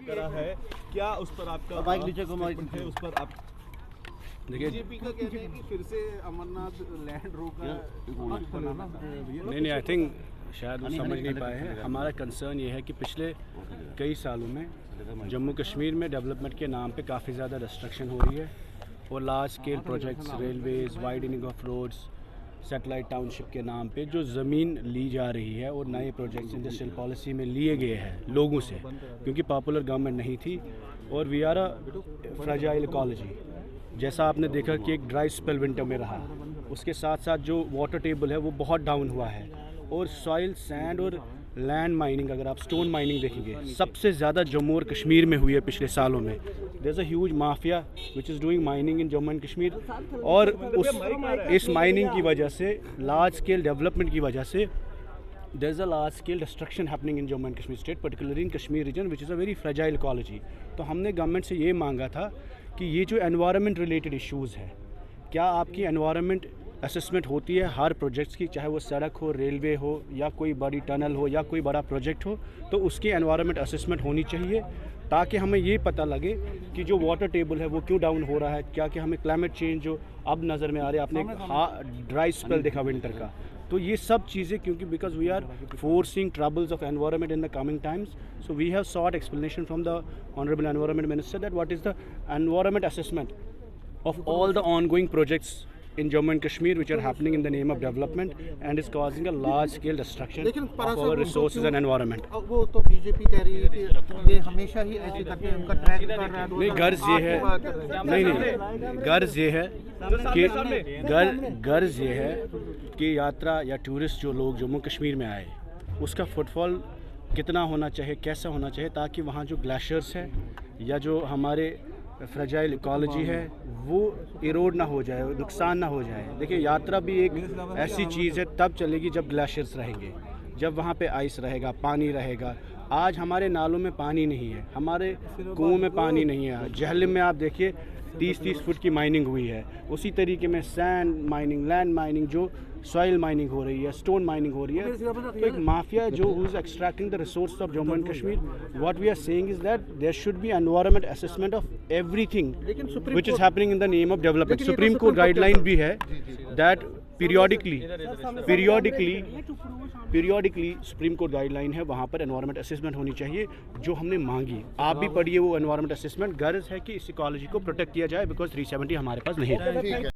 کرا ہے, کیا اس پر آپ کا اسٹیٹمنٹ ہے, اس پر آپ دیکھیے بی جے پی کا کہنا ہے کہ پھر سے امرناتھ لینڈ روک نہیں آئی تھنک شاید وہ سمجھ نہیں پائے ہیں. ہمارا کنسرن یہ ہے کہ پچھلے کئی سالوں میں جموں کشمیر میں ڈیولپمنٹ کے نام پہ کافی زیادہ ڈسٹرکشن ہو رہی ہے, اور large scale projects, railways, widening of roads, satellite township کے نام پہ جو زمین لی جا رہی ہے, اور نئے پروجیکٹس انڈسٹریل پالیسی میں لیے گئے ہیں لوگوں سے, کیونکہ پاپولر گورنمنٹ نہیں تھی. اور we are a fragile ecology. جیسا آپ نے دیکھا کہ ایک ڈرائی اسپیل ونٹر میں رہا, اس کے ساتھ ساتھ جو واٹر ٹیبل ہے وہ بہت ڈاؤن ہوا ہے, اور سوائل, سینڈ اور لینڈ مائننگ, اگر آپ اسٹون مائننگ دیکھیں گے, سب سے زیادہ جموں اور کشمیر میں ہوئی ہے پچھلے سالوں میں. There is a huge mafia which is doing mining in Jammu and Kashmir, اور اس مائننگ کی وجہ سے, لارج اسکیل ڈیولپمنٹ کی وجہ سے, there is a large scale destruction happening in Jammu and Kashmir state, particularly in Kashmir region, which is a very fragile ecology. تو ہم نے گورنمنٹ سے یہ مانگا تھا کہ یہ جو انوائرمنٹ ریلیٹڈ ایشوز ہے, کیا آپ کی انوائرمنٹ اسسمنٹ ہوتی ہے ہر پروجیکٹس کی, چاہے وہ سڑک ہو, ریلوے ہو, یا کوئی بڑی ٹنل ہو, یا کوئی بڑا پروجیکٹ ہو, تو اس کی انوائرمنٹ اسسمنٹ ہونی چاہیے, تاکہ ہمیں یہ پتہ لگے کہ جو واٹر ٹیبل ہے وہ کیوں ڈاؤن ہو رہا ہے. کیا کہ ہمیں کلائمیٹ چینج جو اب نظر میں آ رہا ہے, آپ نے ڈرائی اسپیل دیکھا ونٹر کا, تو یہ سب چیزیں, کیونکہ because we are forcing troubles of environment in the coming times, so we have sought explanation from the honourable environment minister that what is the environment assessment of all the ongoing projects in Jammu and Kashmir which are happening in the name of development and is causing a large scale destruction of our resources and environment. وہ تو B J پی کہہ رہی ہے کہ یہ ہمیشہ ہی ایسے کرتے ہیں, ان کا ٹریک کر رہا ہے. نہیں, غرض یہ ہے, نہیں, غرض یہ ہے کہ غرض یہ ہے کہ یاترا یا ٹورسٹ جو لوگ جموں کشمیر میں آئے, اس کا فٹ فال کتنا ہونا چاہیے, کیسا ہونا چاہیے, تاکہ وہاں جو گلیشیئرس ہے یا جو ہمارے فریجائل ایکالوجی ہے وہ ایروڈ نہ ہو جائے, نقصان نہ ہو جائے. دیکھیے, یاترا بھی ایک ایسی چیز ہے تب چلے گی جب گلیشیئرس رہیں گے, جب وہاں پہ آئس رہے گا, پانی رہے گا. آج ہمارے نالوں میں پانی نہیں ہے, ہمارے کنووں میں پانی نہیں ہے. جہلم میں آپ دیکھیے 30 فٹ کی مائننگ ہوئی ہے. اسی طریقے میں سینڈ مائننگ, لینڈ مائننگ, جو سوائل مائننگ ہو رہی ہے, اسٹون مائننگ ہو رہی ہے. تو ایک مافیا جو is extracting the resources of Jammu and Kashmir. What we are seeing is that there should be environment assessment of everything which is happening in the name of development. Supreme Court guideline بھی ہے that periodically Supreme Court guideline ہے, وہاں پر environment assessment ہونی چاہیے, جو ہم نے مانگی. آپ بھی پڑھیے وہ انوائرمنٹ اسسمنٹ. غرض ہے کہ اس ایکالوجی کو پروٹیکٹ کیا جائے, بیکاز 370 ہمارے پاس نہیں ہے.